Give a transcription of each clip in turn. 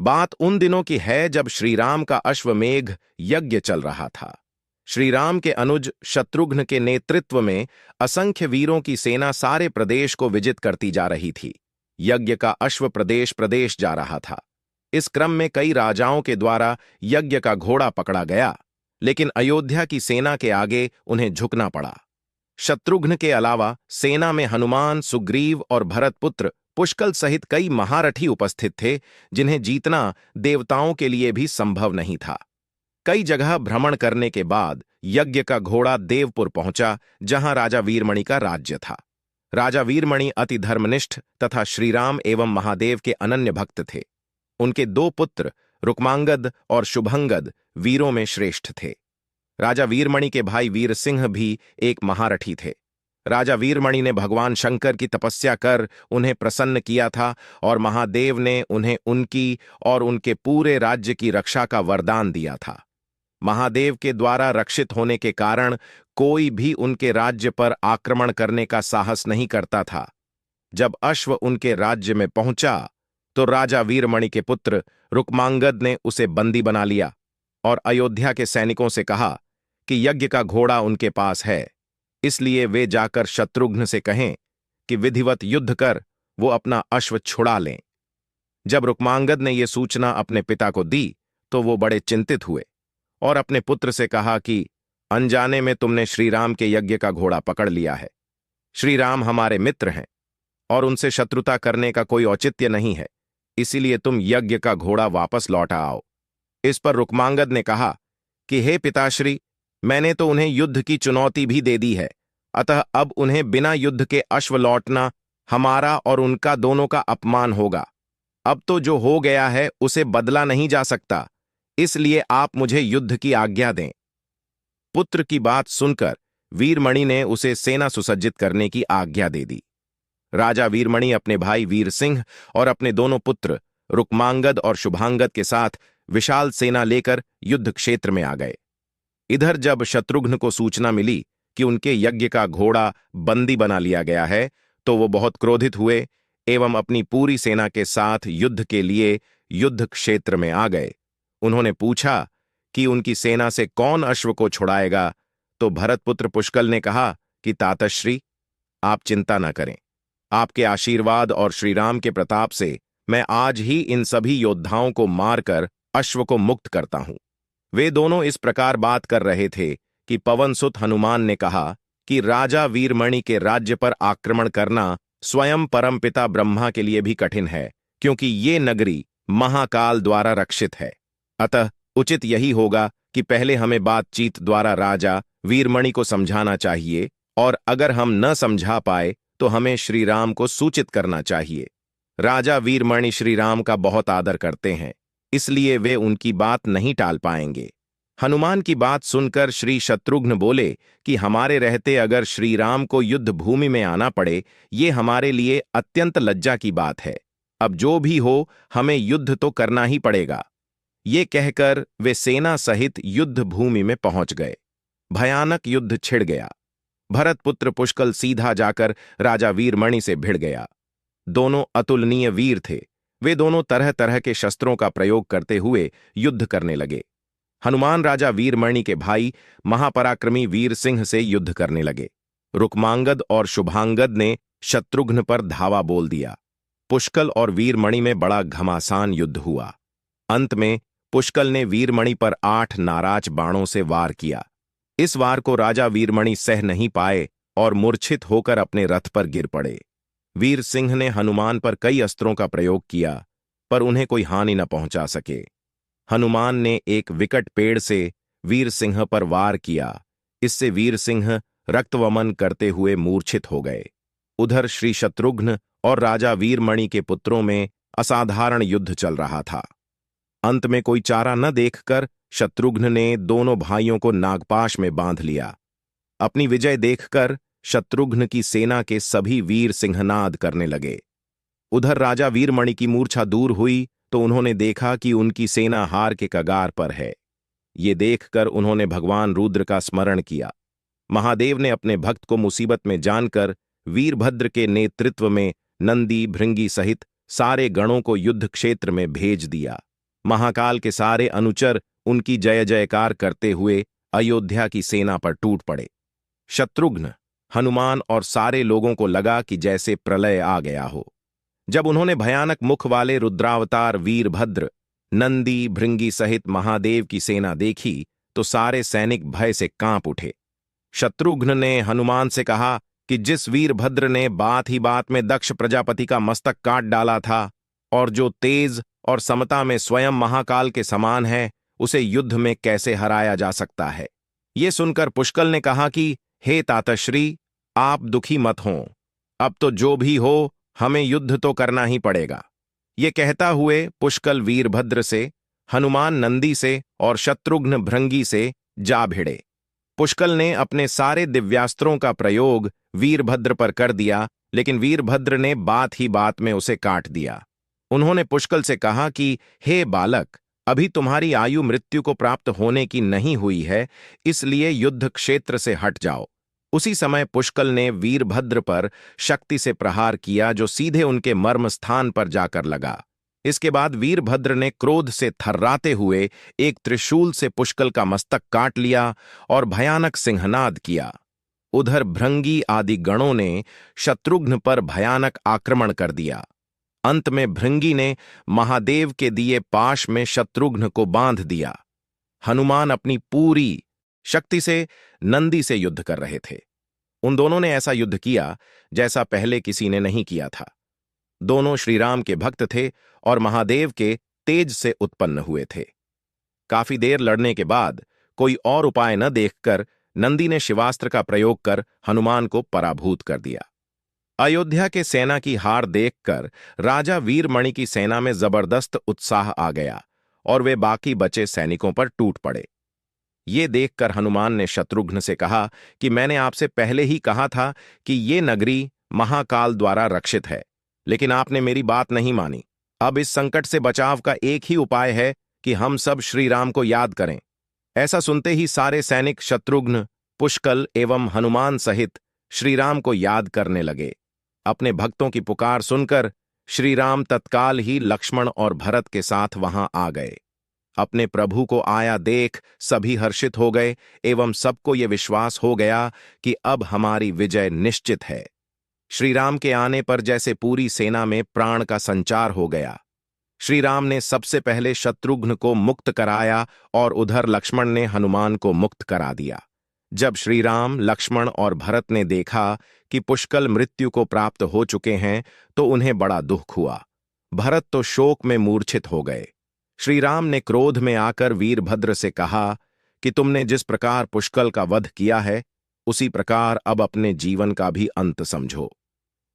बात उन दिनों की है जब श्रीराम का अश्वमेघ यज्ञ चल रहा था। श्रीराम के अनुज शत्रुघ्न के नेतृत्व में असंख्य वीरों की सेना सारे प्रदेश को विजित करती जा रही थी। यज्ञ का अश्व प्रदेश प्रदेश जा रहा था। इस क्रम में कई राजाओं के द्वारा यज्ञ का घोड़ा पकड़ा गया, लेकिन अयोध्या की सेना के आगे उन्हें झुकना पड़ा। शत्रुघ्न के अलावा सेना में हनुमान, सुग्रीव और भरतपुत्र पुष्कल सहित कई महारथी उपस्थित थे, जिन्हें जीतना देवताओं के लिए भी संभव नहीं था। कई जगह भ्रमण करने के बाद यज्ञ का घोड़ा देवपुर पहुंचा, जहां राजा वीरमणि का राज्य था। राजा वीरमणि अति धर्मनिष्ठ तथा श्रीराम एवं महादेव के अनन्य भक्त थे। उनके दो पुत्र रुक्मांगद और शुभंगद वीरों में श्रेष्ठ थे। राजा वीरमणि के भाई वीर सिंह भी एक महारथी थे। राजा वीरमणि ने भगवान शंकर की तपस्या कर उन्हें प्रसन्न किया था और महादेव ने उन्हें उनकी और उनके पूरे राज्य की रक्षा का वरदान दिया था। महादेव के द्वारा रक्षित होने के कारण कोई भी उनके राज्य पर आक्रमण करने का साहस नहीं करता था। जब अश्व उनके राज्य में पहुंचा तो राजा वीरमणि के पुत्र रुक्मांगद ने उसे बंदी बना लिया और अयोध्या के सैनिकों से कहा कि यज्ञ का घोड़ा उनके पास है, इसलिए वे जाकर शत्रुघ्न से कहें कि विधिवत युद्ध कर वो अपना अश्व छुड़ा लें। जब रुक्मांगद ने यह सूचना अपने पिता को दी तो वो बड़े चिंतित हुए और अपने पुत्र से कहा कि अनजाने में तुमने श्रीराम के यज्ञ का घोड़ा पकड़ लिया है। श्रीराम हमारे मित्र हैं और उनसे शत्रुता करने का कोई औचित्य नहीं है, इसीलिए तुम यज्ञ का घोड़ा वापस लौटा आओ। इस पर रुक्मांगद ने कहा कि हे पिताश्री, मैंने तो उन्हें युद्ध की चुनौती भी दे दी है, अतः अब उन्हें बिना युद्ध के अश्व लौटना हमारा और उनका दोनों का अपमान होगा। अब तो जो हो गया है उसे बदला नहीं जा सकता, इसलिए आप मुझे युद्ध की आज्ञा दें। पुत्र की बात सुनकर वीरमणि ने उसे सेना सुसज्जित करने की आज्ञा दे दी। राजा वीरमणि अपने भाई वीर सिंह और अपने दोनों पुत्र रुक्मांगद और शुभांगद के साथ विशाल सेना लेकर युद्ध क्षेत्र में आ गए। इधर जब शत्रुघ्न को सूचना मिली कि उनके यज्ञ का घोड़ा बंदी बना लिया गया है, तो वो बहुत क्रोधित हुए एवं अपनी पूरी सेना के साथ युद्ध के लिए युद्ध क्षेत्र में आ गए। उन्होंने पूछा कि उनकी सेना से कौन अश्व को छुड़ाएगा, तो भरतपुत्र पुष्कल ने कहा कि तातश्री, आप चिंता न करें, आपके आशीर्वाद और श्रीराम के प्रताप से मैं आज ही इन सभी योद्धाओं को मारकर अश्व को मुक्त करता हूं। वे दोनों इस प्रकार बात कर रहे थे कि पवनसुत हनुमान ने कहा कि राजा वीरमणि के राज्य पर आक्रमण करना स्वयं परमपिता ब्रह्मा के लिए भी कठिन है, क्योंकि ये नगरी महाकाल द्वारा रक्षित है। अतः उचित यही होगा कि पहले हमें बातचीत द्वारा राजा वीरमणि को समझाना चाहिए, और अगर हम न समझा पाए तो हमें श्रीराम को सूचित करना चाहिए। राजा वीरमणि श्रीराम का बहुत आदर करते हैं, इसलिए वे उनकी बात नहीं टाल पाएंगे। हनुमान की बात सुनकर श्री शत्रुघ्न बोले कि हमारे रहते अगर श्रीराम को युद्ध भूमि में आना पड़े, ये हमारे लिए अत्यंत लज्जा की बात है। अब जो भी हो, हमें युद्ध तो करना ही पड़ेगा। ये कहकर वे सेना सहित युद्ध भूमि में पहुंच गए। भयानक युद्ध छिड़ गया। भरतपुत्र पुष्कल सीधा जाकर राजा वीरमणि से भिड़ गया। दोनों अतुलनीय वीर थे। वे दोनों तरह तरह के शस्त्रों का प्रयोग करते हुए युद्ध करने लगे। हनुमान राजा वीरमणि के भाई महापराक्रमी वीर सिंह से युद्ध करने लगे। रुक्मांगद और शुभांगद ने शत्रुघ्न पर धावा बोल दिया। पुष्कल और वीरमणि में बड़ा घमासान युद्ध हुआ। अंत में पुष्कल ने वीरमणि पर 8 नाराज बाणों से वार किया। इस वार को राजा वीरमणि सह नहीं पाए और मूर्छित होकर अपने रथ पर गिर पड़े। वीर सिंह ने हनुमान पर कई अस्त्रों का प्रयोग किया, पर उन्हें कोई हानि न पहुंचा सके। हनुमान ने एक विकट पेड़ से वीर सिंह पर वार किया। इससे वीर सिंह रक्तवमन करते हुए मूर्छित हो गए। उधर श्री शत्रुघ्न और राजा वीरमणि के पुत्रों में असाधारण युद्ध चल रहा था। अंत में कोई चारा न देखकर शत्रुघ्न ने दोनों भाइयों को नागपाश में बांध लिया। अपनी विजय देखकर शत्रुघ्न की सेना के सभी वीर सिंहनाद करने लगे। उधर राजा वीरमणि की मूर्छा दूर हुई तो उन्होंने देखा कि उनकी सेना हार के कगार पर है। ये देखकर उन्होंने भगवान रुद्र का स्मरण किया। महादेव ने अपने भक्त को मुसीबत में जानकर वीरभद्र के नेतृत्व में नंदी, भृंगी सहित सारे गणों को युद्ध क्षेत्र में भेज दिया। महाकाल के सारे अनुचर उनकी जय जयकार करते हुए अयोध्या की सेना पर टूट पड़े। शत्रुघ्न, हनुमान और सारे लोगों को लगा कि जैसे प्रलय आ गया हो। जब उन्होंने भयानक मुख वाले रुद्रावतार वीरभद्र, नंदी, भृंगी सहित महादेव की सेना देखी तो सारे सैनिक भय से कांप उठे। शत्रुघ्न ने हनुमान से कहा कि जिस वीरभद्र ने बात ही बात में दक्ष प्रजापति का मस्तक काट डाला था और जो तेज और समता में स्वयं महाकाल के समान है, उसे युद्ध में कैसे हराया जा सकता है। ये सुनकर पुष्कल ने कहा कि हे तातश्री, आप दुखी मत हों, अब तो जो भी हो हमें युद्ध तो करना ही पड़ेगा। ये कहता हुए पुष्कल वीरभद्र से, हनुमान नंदी से और शत्रुघ्न भृंगी से जा भिड़े। पुष्कल ने अपने सारे दिव्यास्त्रों का प्रयोग वीरभद्र पर कर दिया, लेकिन वीरभद्र ने बात ही बात में उसे काट दिया। उन्होंने पुष्कल से कहा कि हे बालक, अभी तुम्हारी आयु मृत्यु को प्राप्त होने की नहीं हुई है, इसलिए युद्ध क्षेत्र से हट जाओ। उसी समय पुष्कल ने वीरभद्र पर शक्ति से प्रहार किया, जो सीधे उनके मर्म स्थान पर जाकर लगा। इसके बाद वीरभद्र ने क्रोध से थर्राते हुए एक त्रिशूल से पुष्कल का मस्तक काट लिया और भयानक सिंहनाद किया। उधर भृंगी आदि गणों ने शत्रुघ्न पर भयानक आक्रमण कर दिया। अंत में भृंगी ने महादेव के दिए पाश में शत्रुघ्न को बांध दिया। हनुमान अपनी पूरी शक्ति से नंदी से युद्ध कर रहे थे। उन दोनों ने ऐसा युद्ध किया जैसा पहले किसी ने नहीं किया था। दोनों श्रीराम के भक्त थे और महादेव के तेज से उत्पन्न हुए थे। काफी देर लड़ने के बाद कोई और उपाय न देखकर नंदी ने शिवास्त्र का प्रयोग कर हनुमान को पराभूत कर दिया। अयोध्या के सेना की हार देखकर राजा वीरमणि की सेना में जबरदस्त उत्साह आ गया और वे बाकी बचे सैनिकों पर टूट पड़े। ये देखकर हनुमान ने शत्रुघ्न से कहा कि मैंने आपसे पहले ही कहा था कि ये नगरी महाकाल द्वारा रक्षित है, लेकिन आपने मेरी बात नहीं मानी। अब इस संकट से बचाव का एक ही उपाय है कि हम सब श्री राम को याद करें। ऐसा सुनते ही सारे सैनिक शत्रुघ्न, पुष्कल एवं हनुमान सहित श्रीराम को याद करने लगे। अपने भक्तों की पुकार सुनकर श्रीराम तत्काल ही लक्ष्मण और भरत के साथ वहां आ गए। अपने प्रभु को आया देख सभी हर्षित हो गए एवं सबको ये विश्वास हो गया कि अब हमारी विजय निश्चित है। श्रीराम के आने पर जैसे पूरी सेना में प्राण का संचार हो गया। श्रीराम ने सबसे पहले शत्रुघ्न को मुक्त कराया और उधर लक्ष्मण ने हनुमान को मुक्त करा दिया। जब श्रीराम, लक्ष्मण और भरत ने देखा कि पुष्कल मृत्यु को प्राप्त हो चुके हैं तो उन्हें बड़ा दुख हुआ। भरत तो शोक में मूर्छित हो गए। श्रीराम ने क्रोध में आकर वीरभद्र से कहा कि तुमने जिस प्रकार पुष्कल का वध किया है, उसी प्रकार अब अपने जीवन का भी अंत समझो।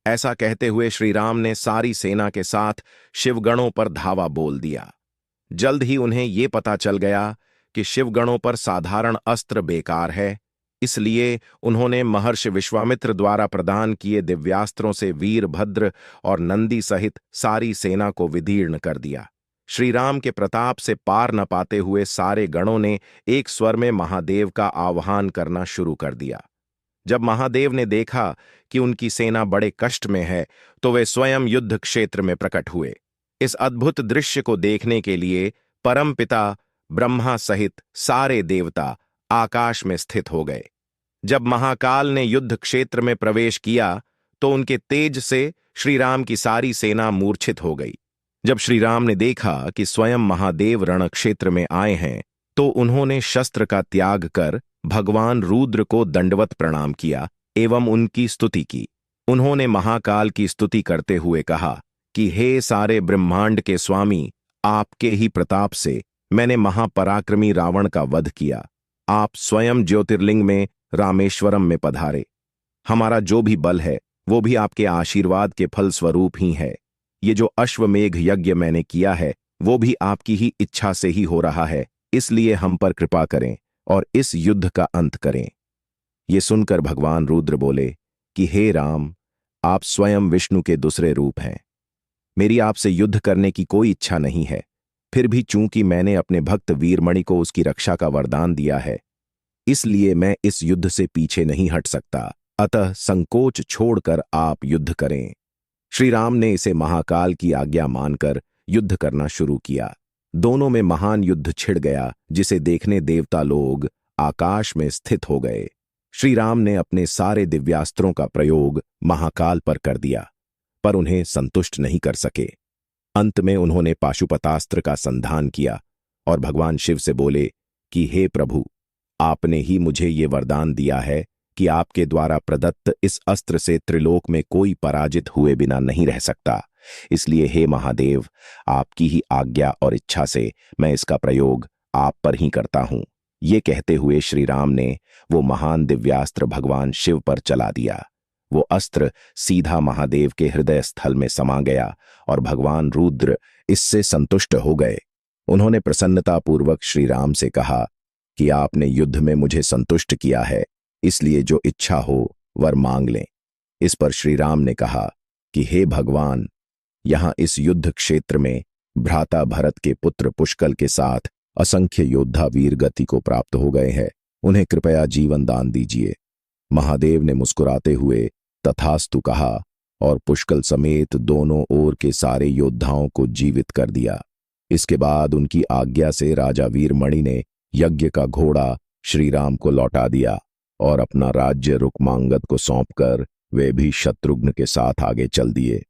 ऐसा कहते हुए श्रीराम ने सारी सेना के साथ शिवगणों पर धावा बोल दिया। जल्द ही उन्हें ये पता चल गया कि शिवगणों पर साधारण अस्त्र बेकार है, इसलिए उन्होंने महर्षि विश्वामित्र द्वारा प्रदान किए दिव्यास्त्रों से वीरभद्र और नंदी सहित सारी सेना को विदीर्ण कर दिया। श्रीराम के प्रताप से पार न पाते हुए सारे गणों ने एक स्वर में महादेव का आह्वान करना शुरू कर दिया। जब महादेव ने देखा कि उनकी सेना बड़े कष्ट में है, तो वे स्वयं युद्ध क्षेत्र में प्रकट हुए। इस अद्भुत दृश्य को देखने के लिए परमपिता ब्रह्मा सहित सारे देवता आकाश में स्थित हो गए। जब महाकाल ने युद्ध क्षेत्र में प्रवेश किया तो उनके तेज से श्रीराम की सारी सेना मूर्छित हो गई। जब श्रीराम ने देखा कि स्वयं महादेव रणक्षेत्र में आए हैं, तो उन्होंने शस्त्र का त्याग कर भगवान रुद्र को दंडवत प्रणाम किया एवं उनकी स्तुति की। उन्होंने महाकाल की स्तुति करते हुए कहा कि हे सारे ब्रह्मांड के स्वामी, आपके ही प्रताप से मैंने महापराक्रमी रावण का वध किया। आप स्वयं ज्योतिर्लिंग में रामेश्वरम में पधारे। हमारा जो भी बल है वो भी आपके आशीर्वाद के फल स्वरूप ही है। ये जो अश्वमेघ यज्ञ मैंने किया है वो भी आपकी ही इच्छा से ही हो रहा है, इसलिए हम पर कृपा करें और इस युद्ध का अंत करें। ये सुनकर भगवान रुद्र बोले कि हे राम, आप स्वयं विष्णु के दूसरे रूप हैं। मेरी आपसे युद्ध करने की कोई इच्छा नहीं है, फिर भी चूंकि मैंने अपने भक्त वीरमणि को उसकी रक्षा का वरदान दिया है, इसलिए मैं इस युद्ध से पीछे नहीं हट सकता। अतः संकोच छोड़कर आप युद्ध करें। श्रीराम ने इसे महाकाल की आज्ञा मानकर युद्ध करना शुरू किया। दोनों में महान युद्ध छिड़ गया, जिसे देखने देवता लोग आकाश में स्थित हो गए। श्री राम ने अपने सारे दिव्यास्त्रों का प्रयोग महाकाल पर कर दिया, पर उन्हें संतुष्ट नहीं कर सके। अंत में उन्होंने पाशुपतास्त्र का संधान किया और भगवान शिव से बोले कि हे प्रभु, आपने ही मुझे ये वरदान दिया है कि आपके द्वारा प्रदत्त इस अस्त्र से त्रिलोक में कोई पराजित हुए बिना नहीं रह सकता। इसलिए हे महादेव, आपकी ही आज्ञा और इच्छा से मैं इसका प्रयोग आप पर ही करता हूं। ये कहते हुए श्री राम ने वो महान दिव्यास्त्र भगवान शिव पर चला दिया। वो अस्त्र सीधा महादेव के हृदय स्थल में समा गया और भगवान रुद्र इससे संतुष्ट हो गए। उन्होंने प्रसन्नतापूर्वक श्री राम से कहा कि आपने युद्ध में मुझे संतुष्ट किया है, इसलिए जो इच्छा हो वर मांग लें। इस पर श्री राम ने कहा कि हे भगवान, यहां इस युद्ध क्षेत्र में भ्राता भरत के पुत्र पुष्कल के साथ असंख्य योद्धा वीर गति को प्राप्त हो गए हैं, उन्हें कृपया जीवन दान दीजिए। महादेव ने मुस्कुराते हुए तथास्तु कहा और पुष्कल समेत दोनों ओर के सारे योद्धाओं को जीवित कर दिया। इसके बाद उनकी आज्ञा से राजा वीरमणि ने यज्ञ का घोड़ा श्री राम को लौटा दिया और अपना राज्य रुक्मांगद को सौंपकर वे भी शत्रुघ्न के साथ आगे चल दिए।